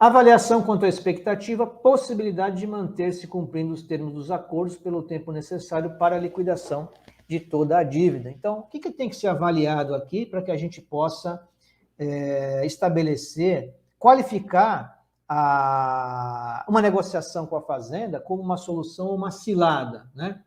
Avaliação quanto à expectativa, possibilidade de manter-se cumprindo os termos dos acordos pelo tempo necessário para a liquidação de toda a dívida. Então, o que tem que ser avaliado aqui para que a gente possa estabelecer, qualificar uma negociação com a Fazenda como uma solução ou uma cilada, né?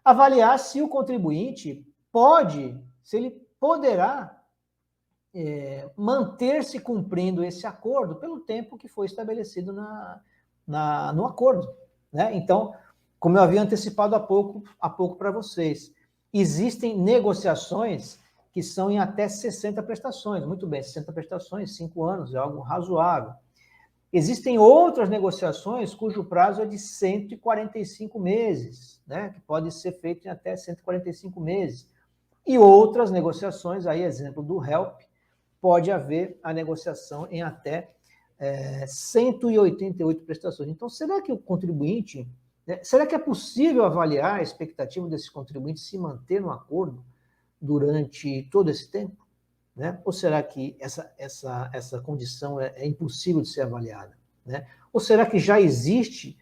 Avaliar se o contribuinte se ele poderá manter-se cumprindo esse acordo pelo tempo que foi estabelecido no acordo, né? Então, como eu havia antecipado há pouco para vocês, existem negociações que são em até 60 prestações. Muito bem, 60 prestações, 5 anos, é algo razoável. Existem outras negociações cujo prazo é de 145 meses, né? Que pode ser feito em até 145 meses. E outras negociações, aí exemplo do HELP, pode haver a negociação em até 188 prestações. Então, será que o contribuinte, será que é possível avaliar a expectativa desse contribuinte se manter no acordo durante todo esse tempo? Né? Ou será que essa condição é impossível de ser avaliada? Né? Ou será que já existe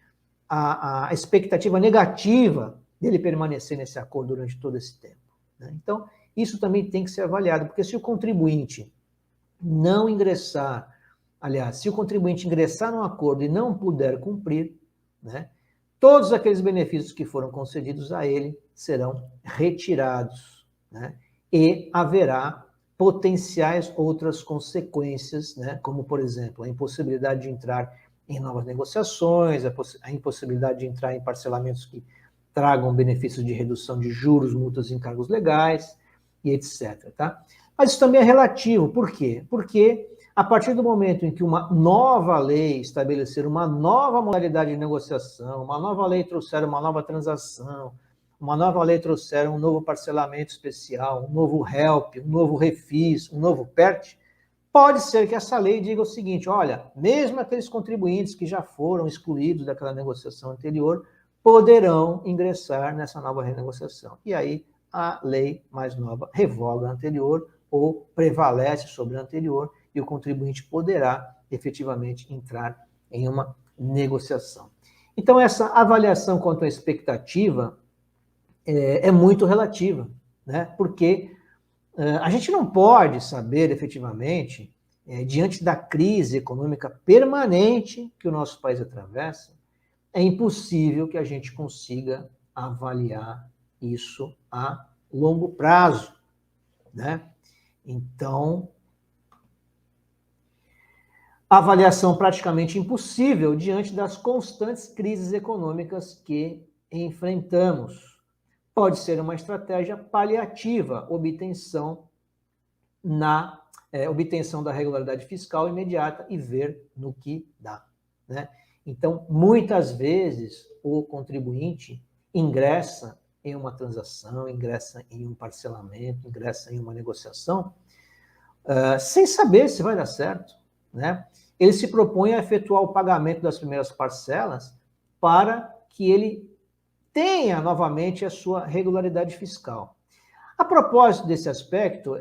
a expectativa negativa dele permanecer nesse acordo durante todo esse tempo? Né? Então, isso também tem que ser avaliado, porque se o contribuinte não ingressar, aliás, se o contribuinte ingressar no acordo e não puder cumprir, né, todos aqueles benefícios que foram concedidos a ele serão retirados, né, e haverá potenciais outras consequências, né, como, por exemplo, a impossibilidade de entrar em novas negociações, a impossibilidade de entrar em parcelamentos que tragam benefícios de redução de juros, multas e encargos legais, e etc. Tá? Mas isso também é relativo. Por quê? Porque a partir do momento em que uma nova lei estabelecer uma nova modalidade de negociação, uma nova lei trouxer uma nova transação, uma nova lei trouxer um novo parcelamento especial, um novo HELP, um novo refis, um novo PERT, pode ser que essa lei diga o seguinte: olha, mesmo aqueles contribuintes que já foram excluídos daquela negociação anterior poderão ingressar nessa nova renegociação. E aí a lei mais nova revoga a anterior ou prevalece sobre a anterior e o contribuinte poderá efetivamente entrar em uma negociação. Então, essa avaliação quanto à expectativa é muito relativa, né? Porque a gente não pode saber efetivamente, diante da crise econômica permanente que o nosso país atravessa, é impossível que a gente consiga avaliar isso a longo prazo, né? Então, avaliação praticamente impossível diante das constantes crises econômicas que enfrentamos. Pode ser uma estratégia paliativa, obtenção da regularidade fiscal imediata e ver no que dá, né? Então, muitas vezes, o contribuinte ingressa em uma transação, ingressa em um parcelamento, ingressa em uma negociação, sem saber se vai dar certo, né? Ele se propõe a efetuar o pagamento das primeiras parcelas para que ele tenha novamente a sua regularidade fiscal. A propósito desse aspecto,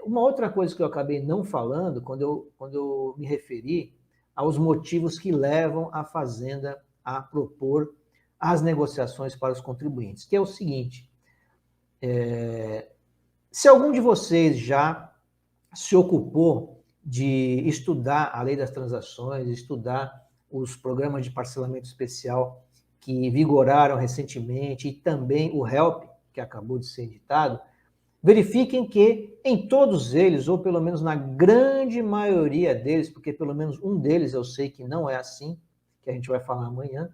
uma outra coisa que eu acabei não falando quando eu me referi aos motivos que levam a Fazenda a propor as negociações para os contribuintes, que é o seguinte: se algum de vocês já se ocupou de estudar a lei das transações, estudar os programas de parcelamento especial que vigoraram recentemente e também o HELP, que acabou de ser editado, verifiquem que em todos eles, ou pelo menos na grande maioria deles, porque pelo menos um deles eu sei que não é assim, que a gente vai falar amanhã,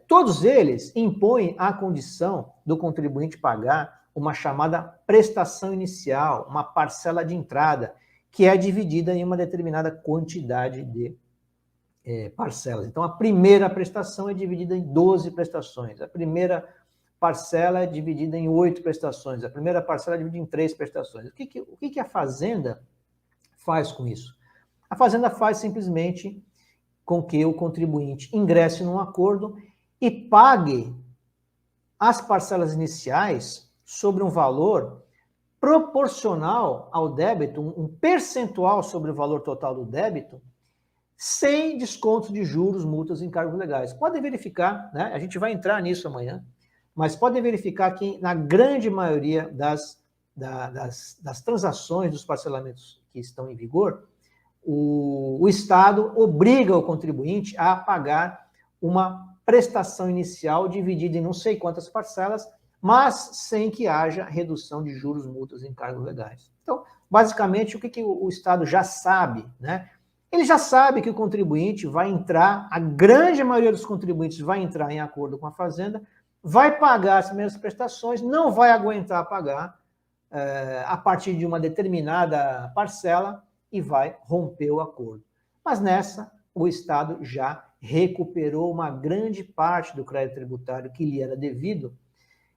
todos eles impõem a condição do contribuinte pagar uma chamada prestação inicial, uma parcela de entrada, que é dividida em uma determinada quantidade de parcelas. Então, a primeira prestação é dividida em 12 prestações, a primeira parcela é dividida em 8 prestações, a primeira parcela é dividida em 3 prestações. O que a Fazenda faz com isso? A Fazenda faz simplesmente com que o contribuinte ingresse num acordo e pague as parcelas iniciais sobre um valor proporcional ao débito, um percentual sobre o valor total do débito, sem desconto de juros, multas e encargos legais. Podem verificar, né? A gente vai entrar nisso amanhã, mas podem verificar que na grande maioria das transações dos parcelamentos que estão em vigor, o Estado obriga o contribuinte a pagar uma prestação inicial dividida em não sei quantas parcelas, mas sem que haja redução de juros, multas e encargos legais. Então, basicamente, o que o Estado já sabe, né? Ele já sabe que o contribuinte vai entrar, a grande maioria dos contribuintes vai entrar em acordo com a Fazenda, vai pagar as primeiras prestações, não vai aguentar pagar a partir de uma determinada parcela e vai romper o acordo. Mas nessa, o Estado já recuperou uma grande parte do crédito tributário que lhe era devido,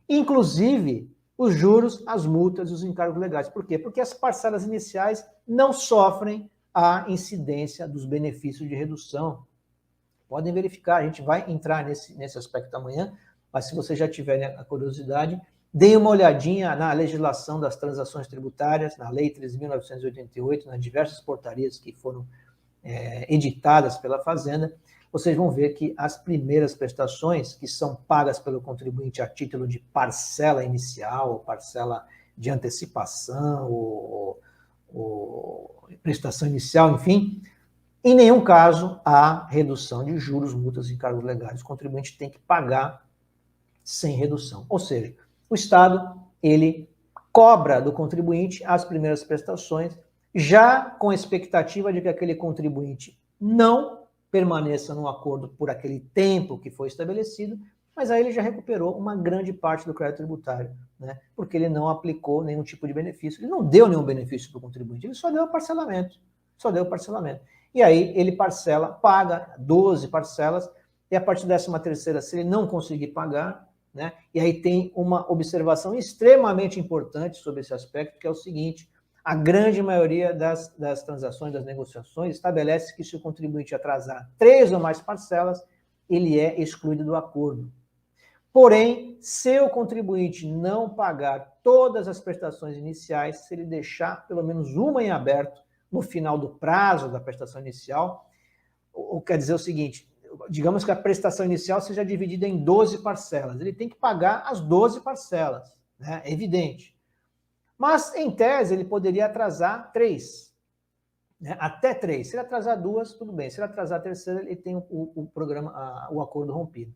inclusive os juros, as multas e os encargos legais. Por quê? Porque as parcelas iniciais não sofrem a incidência dos benefícios de redução. Podem verificar, a gente vai entrar nesse aspecto amanhã, mas se você já tiver a curiosidade, deem uma olhadinha na legislação das transações tributárias, na Lei 13.988, nas diversas portarias que foram editadas pela Fazenda. Vocês vão ver que as primeiras prestações, que são pagas pelo contribuinte a título de parcela inicial, ou parcela de antecipação, ou prestação inicial, enfim, em nenhum caso há redução de juros, multas e encargos legais. O contribuinte tem que pagar sem redução. Ou seja, o Estado, ele cobra do contribuinte as primeiras prestações, já com a expectativa de que aquele contribuinte não permaneça no acordo por aquele tempo que foi estabelecido, mas aí ele já recuperou uma grande parte do crédito tributário, né? Porque ele não aplicou nenhum tipo de benefício, ele não deu nenhum benefício para o contribuinte, ele só deu o parcelamento, E aí ele parcela, paga 12 parcelas, e a partir da 13ª, se ele não conseguir pagar, né? E aí tem uma observação extremamente importante sobre esse aspecto, que é o seguinte: a grande maioria das transações, das negociações, estabelece que se o contribuinte atrasar 3 ou mais parcelas, ele é excluído do acordo. Porém, se o contribuinte não pagar todas as prestações iniciais, se ele deixar pelo menos uma em aberto no final do prazo da prestação inicial, ou quer dizer o seguinte, digamos que a prestação inicial seja dividida em 12 parcelas, ele tem que pagar as 12 parcelas, né? É evidente. Mas, em tese, ele poderia atrasar 3, né? Até 3. Se ele atrasar 2, tudo bem. Se ele atrasar a terceira, ele tem o acordo rompido.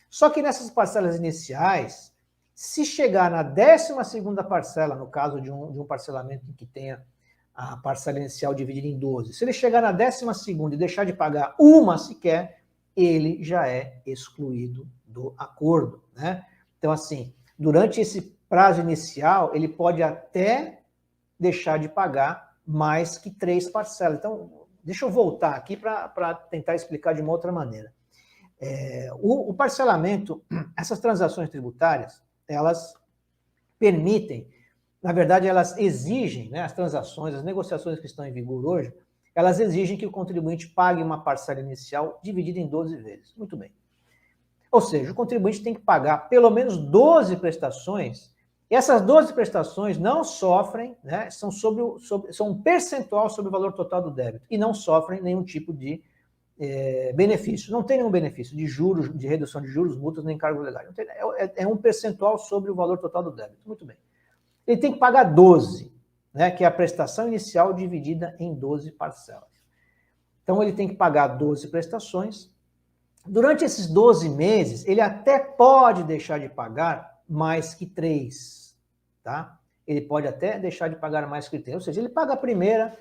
Só que nessas parcelas iniciais, se chegar na 12ª parcela, no caso de um parcelamento em que tenha a parcela inicial dividida em 12, se ele chegar na 12ª e deixar de pagar uma sequer, ele já é excluído do acordo, né? Então, assim, durante esse prazo inicial, ele pode até deixar de pagar mais que 3 parcelas. Então, deixa eu voltar aqui para tentar explicar de uma outra maneira. O parcelamento, essas transações tributárias, elas permitem, na verdade, elas exigem, né, as transações, as negociações que estão em vigor hoje, elas exigem que o contribuinte pague uma parcela inicial dividida em 12 vezes. Muito bem. Ou seja, o contribuinte tem que pagar pelo menos 12 prestações, e essas 12 prestações não sofrem, né, são um percentual sobre o valor total do débito, e não sofrem nenhum tipo de benefício. Não tem nenhum benefício de juros, de redução de juros, multas, nem encargos legais. É um percentual sobre o valor total do débito. Muito bem. Ele tem que pagar 12, né, que é a prestação inicial dividida em 12 parcelas. Então, ele tem que pagar 12 prestações. Durante esses 12 meses, ele até pode deixar de pagar mais que 3, tá? Ele pode até deixar de pagar mais que 3. Ou seja, ele paga a primeira,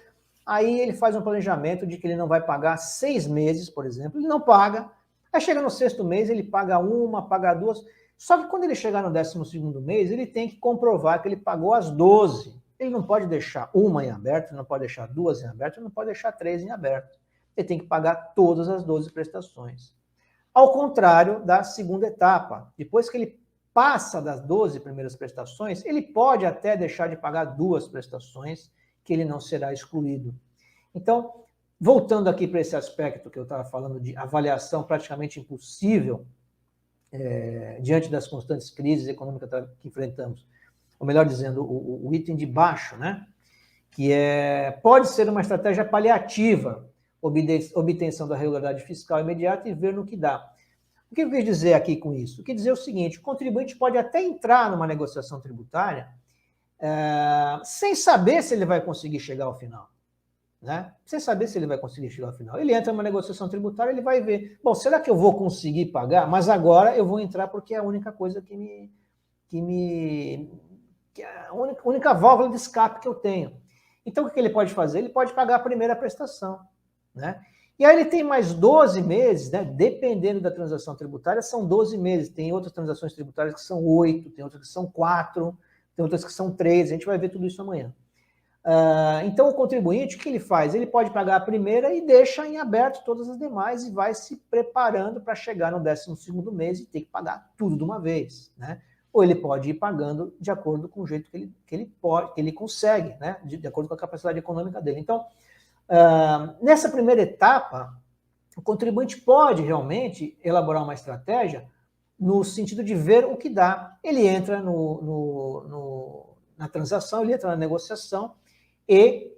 aí ele faz um planejamento de que ele não vai pagar 6 meses, por exemplo, ele não paga. Aí chega no 6º mês, ele paga uma, paga 2. Só que quando ele chegar no 12º mês, ele tem que comprovar que ele pagou as 12. Ele não pode deixar uma em aberto, não pode deixar 2 em aberto, não pode deixar 3 em aberto. Ele tem que pagar todas as 12 prestações. Ao contrário da segunda etapa, depois que ele passa das 12 primeiras prestações, ele pode até deixar de pagar 2 prestações, que ele não será excluído. Então, voltando aqui para esse aspecto que eu estava falando de avaliação praticamente impossível, diante das constantes crises econômicas que enfrentamos, ou melhor dizendo, o item de baixo, né, que pode ser uma estratégia paliativa, obtenção da regularidade fiscal imediata e ver no que dá. O que eu quis dizer aqui com isso? Eu quis dizer o seguinte: o contribuinte pode até entrar numa negociação tributária sem saber se ele vai conseguir chegar ao final. Né? Sem saber se ele vai conseguir chegar ao final. Ele entra numa negociação tributária, ele vai ver, bom, será que eu vou conseguir pagar? Mas agora eu vou entrar porque é a única coisa que é a única válvula de escape que eu tenho. Então, o que ele pode fazer? Ele pode pagar a primeira prestação. Né? E aí ele tem mais 12 meses, né? Dependendo da transação tributária, são 12 meses. Tem outras transações tributárias que são 8, tem outras que são 4, tem outras que são 3. A gente vai ver tudo isso amanhã. Então, o contribuinte, o que ele faz? Ele pode pagar a primeira e deixa em aberto todas as demais e vai se preparando para chegar no 12º mês e ter que pagar tudo de uma vez. Né? Ou ele pode ir pagando de acordo com o jeito que ele consegue, né? De acordo com a capacidade econômica dele. Então, nessa primeira etapa, o contribuinte pode realmente elaborar uma estratégia no sentido de ver o que dá. Ele entra na transação, ele entra na negociação e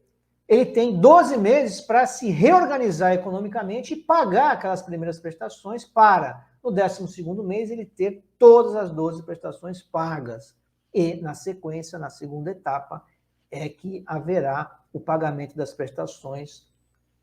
ele tem 12 meses para se reorganizar economicamente e pagar aquelas primeiras prestações para, no 12º mês, ele ter todas as 12 prestações pagas. E, na sequência, na segunda etapa, é que haverá o pagamento das prestações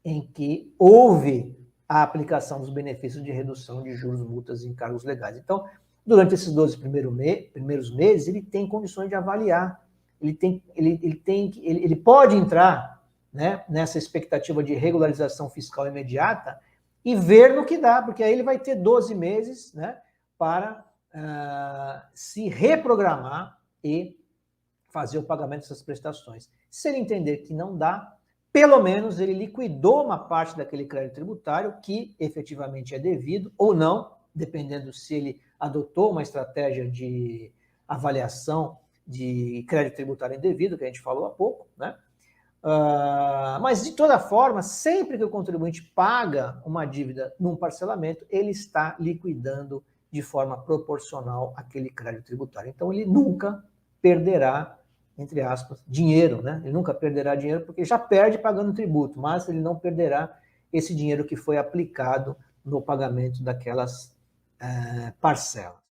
em que houve a aplicação dos benefícios de redução de juros, multas e encargos legais. Então, durante esses 12 primeiros meses, ele tem condições de avaliar, ele pode entrar, né, nessa expectativa de regularização fiscal imediata e ver no que dá, porque aí ele vai ter 12 meses, né, para se reprogramar e fazer o pagamento dessas prestações. Se ele entender que não dá, pelo menos ele liquidou uma parte daquele crédito tributário que efetivamente é devido ou não, dependendo se ele adotou uma estratégia de avaliação de crédito tributário indevido, que a gente falou há pouco, né? Mas, de toda forma, sempre que o contribuinte paga uma dívida num parcelamento, ele está liquidando de forma proporcional aquele crédito tributário. Então, ele nunca perderá, entre aspas, dinheiro, né? Ele nunca perderá dinheiro porque já perde pagando tributo, mas ele não perderá esse dinheiro que foi aplicado no pagamento daquelas parcelas.